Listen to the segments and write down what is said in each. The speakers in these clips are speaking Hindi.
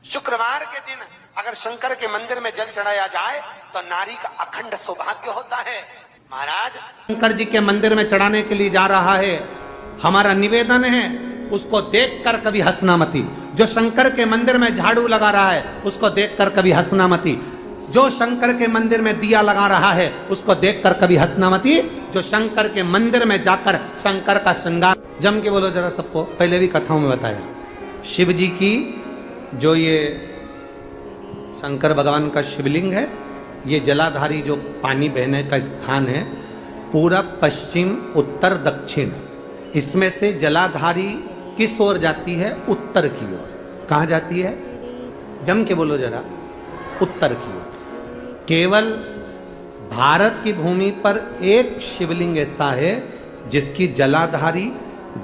शुक्रवार के दिन अगर शंकर के मंदिर में जल चढ़ाया जाए तो नारी का अखंड सौभाग्य होता है। महाराज शंकर जी के मंदिर में चढ़ाने के लिए जा रहा है, हमारा निवेदन है उसको देखकर कभी हंसना मती। जो शंकर के मंदिर में झाड़ू लगा रहा है उसको देखकर कभी हंसना मती। जो शंकर के मंदिर में दिया लगा रहा है उसको देखकर कभी हंसना मती। जो शंकर के मंदिर में जाकर शंकर का श्रृंगार, जम के बोलो जरा सबको, पहले भी कथाओं में बताया, शिव जी की जो ये शंकर भगवान का शिवलिंग है, ये जलाधारी जो पानी बहने का स्थान है, पूरब पश्चिम उत्तर दक्षिण, इसमें से जलाधारी किस ओर जाती है? उत्तर की ओर। कहाँ जाती है? जम के बोलो जरा, उत्तर की ओर। केवल भारत की भूमि पर एक शिवलिंग ऐसा है जिसकी जलाधारी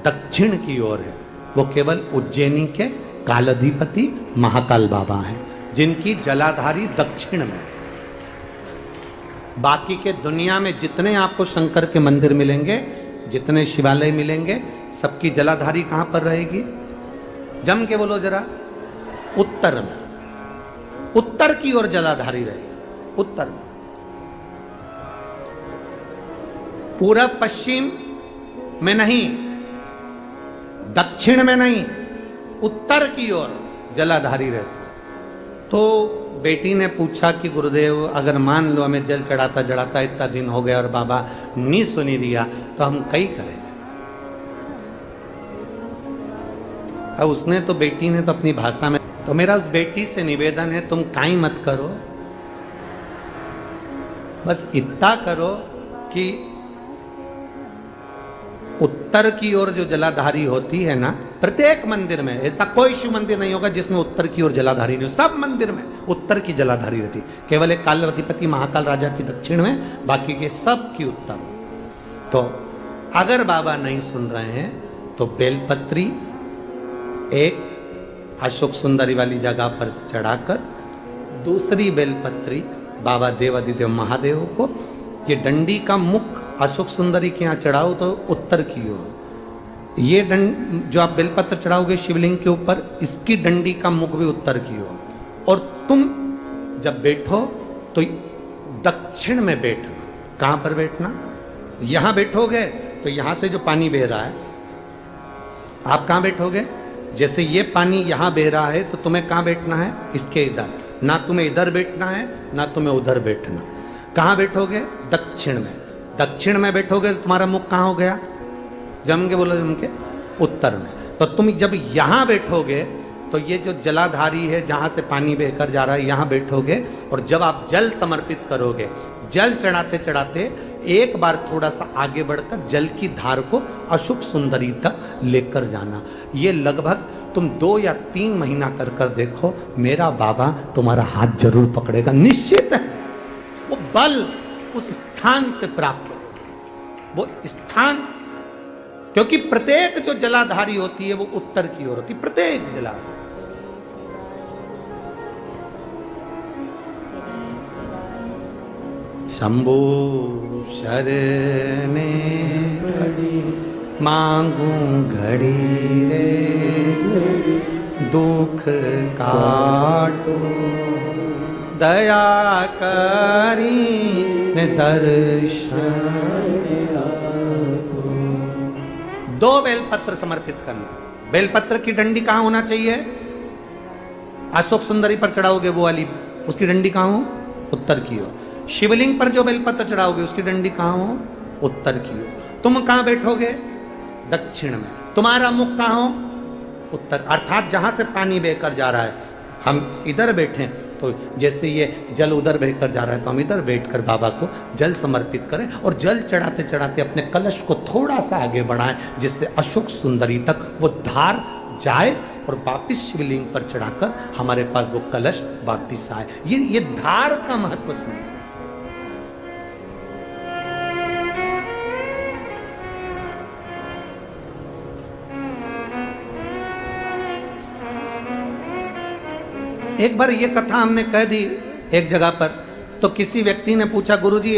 दक्षिण की ओर है, वो केवल उज्जैनी के कालाधिपति महाकाल बाबा हैं जिनकी जलाधारी दक्षिण में। बाकी के दुनिया में जितने आपको शंकर के मंदिर मिलेंगे, जितने शिवालय मिलेंगे, सबकी जलाधारी कहां पर रहेगी? जम के बोलो जरा, उत्तर में। उत्तर की ओर जलाधारी रहेगी, उत्तर में। पूरब पश्चिम में नहीं, दक्षिण में नहीं, उत्तर की ओर जलाधारी रहती। तो बेटी ने पूछा कि गुरुदेव अगर मान लो हमें जल चढ़ाता चढ़ाता इतना दिन हो गया और बाबा नहीं सुनी दिया तो हम कई करें। अब उसने तो, बेटी ने तो अपनी भाषा में, तो मेरा उस बेटी से निवेदन है तुम काई मत करो, बस इतना करो कि उत्तर की ओर जो जलाधारी होती है ना, प्रत्येक मंदिर में, ऐसा कोई शिव मंदिर नहीं होगा जिसमें उत्तर की ओर जलाधारी नहीं हो, सब मंदिर में उत्तर की जलाधारी रहती। केवल एक कालाधिपति महाकाल राजा की दक्षिण में, बाकी के सब की उत्तर। तो अगर बाबा नहीं सुन रहे हैं तो बेलपत्री एक अशोक सुंदरी वाली जगह पर चढ़ाकर, दूसरी बेलपत्री बाबा देवादिदेव महादेव को, ये डंडी का मुख अशोक सुंदरी के यहाँ चढ़ाओ तो उत्तर की ओर। ये जो आप बेलपत्र चढ़ाओगे शिवलिंग के ऊपर, इसकी डंडी का मुख भी उत्तर की ओर। और तुम जब बैठो तो दक्षिण में बैठना। कहां पर बैठना? यहां बैठोगे तो यहां से जो पानी बह रहा है, आप कहां बैठोगे? जैसे ये पानी यहां बह रहा है तो तुम्हें कहां बैठना है? इसके इधर। ना तुम्हें इधर बैठना है ना तुम्हें उधर बैठना। कहां बैठोगे? दक्षिण में। दक्षिण में बैठोगे तो तुम्हारा मुख कहां हो गया? जम के बोलो, जम के, उत्तर में। तो तुम जब यहां बैठोगे तो ये जो जलाधारी है जहां से पानी बहकर जा रहा है, यहां बैठोगे। और जब आप जल समर्पित करोगे, जल चढ़ाते चढ़ाते एक बार थोड़ा सा आगे बढ़कर जल की धार को अशोक सुंदरी तक लेकर जाना। ये लगभग तुम 2 या 3 महीना कर कर देखो, मेरा बाबा तुम्हारा हाथ जरूर पकड़ेगा, निश्चित है। वो बल उस स्थान से प्राप्त हो, वो स्थान, क्योंकि प्रत्येक जो जलाधारी होती है वो उत्तर की ओर होती, प्रत्येक जलाधारी। शंभो शरणे मांगू घड़ी रे, दुख काटो दया करी ने दर्शन। 2 बेलपत्र समर्पित करना। बेलपत्र की डंडी कहां होना चाहिए? अशोक सुंदरी पर चढ़ाओगे वो वाली, उसकी डंडी कहां हो? उत्तर की ओर। शिवलिंग पर जो बेलपत्र चढ़ाओगे उसकी डंडी कहां हो? उत्तर की ओर। तुम कहां बैठोगे? दक्षिण में। तुम्हारा मुख कहां हो? उत्तर। अर्थात जहां से पानी बहकर जा रहा है, हम इधर बैठे तो जैसे ये जल उधर बहकर जा रहा है तो हम इधर बैठकर बाबा को जल समर्पित करें और जल चढ़ाते चढ़ाते अपने कलश को थोड़ा सा आगे बढ़ाएं, जिससे अशोक सुंदरी तक वो धार जाए और वापिस शिवलिंग पर चढ़ाकर हमारे पास वो कलश वापिस आए। ये धार का महत्व समझिए। एक बार ये कथा हमने कह दी एक जगह पर तो किसी व्यक्ति ने पूछा गुरुजी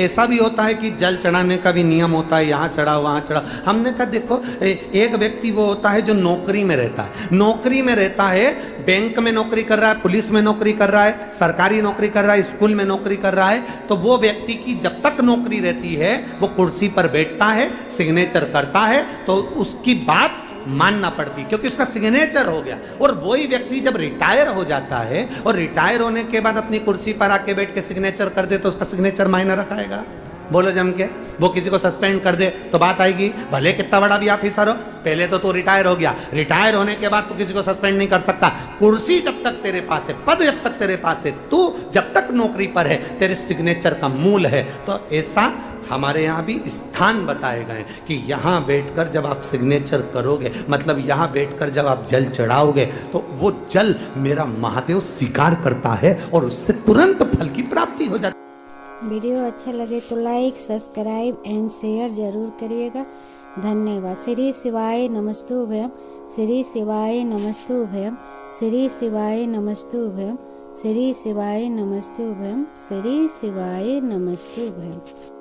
ऐसा भी होता है कि जल चढ़ाने का भी नियम होता है, यहाँ चढ़ाओ वहाँ चढ़ाओ? हमने कहा देखो एक व्यक्ति वो होता है जो नौकरी में रहता है, नौकरी में रहता है, बैंक में नौकरी कर रहा है, पुलिस में नौकरी कर रहा है, सरकारी नौकरी कर रहा है, स्कूल में नौकरी कर रहा है, तो वो व्यक्ति की जब तक नौकरी रहती है वो कुर्सी पर बैठता है, सिग्नेचर करता है, तो उसकी बात मानना पड़ती, क्योंकि उसका सिग्नेचर हो गया। और वही व्यक्ति जब रिटायर हो जाता है और रिटायर होने के बाद अपनी कुर्सी पर आके बैठ के सिग्नेचर कर दे, तो उसका सिग्नेचर मायने रखाएगा? बोलो जम के। वो किसी को सस्पेंड कर दे तो बात आएगी, भले कितना बड़ा भी ऑफिसर हो, पहले तो तू रिटायर हो गया, रिटायर होने के बाद तू किसी को सस्पेंड नहीं कर सकता। कुर्सी जब तक तेरे पास है, पद जब तक तेरे पास है, तू जब तक नौकरी पर है, तेरे सिग्नेचर का मूल है। तो ऐसा हमारे यहाँ भी स्थान बताए गए कि यहाँ बैठकर जब आप सिग्नेचर करोगे, मतलब यहाँ बैठकर जब आप जल चढ़ाओगे, तो वो जल मेरा महादेव स्वीकार करता है और उससे तुरंत फल की प्राप्ति हो जाती है। वीडियो अच्छा लगे तो लाइक, सब्सक्राइब एंड शेयर जरूर करिएगा। धन्यवाद। श्री शिवाय नमस्तुभ्यम, श्री शिवाय नमस्तुभ्यम, श्री शिवाय नमस्तुभ्यम, श्री शिवाय नमस्तुभ्यम, श्री शिवाय नमस्तुभ्यम।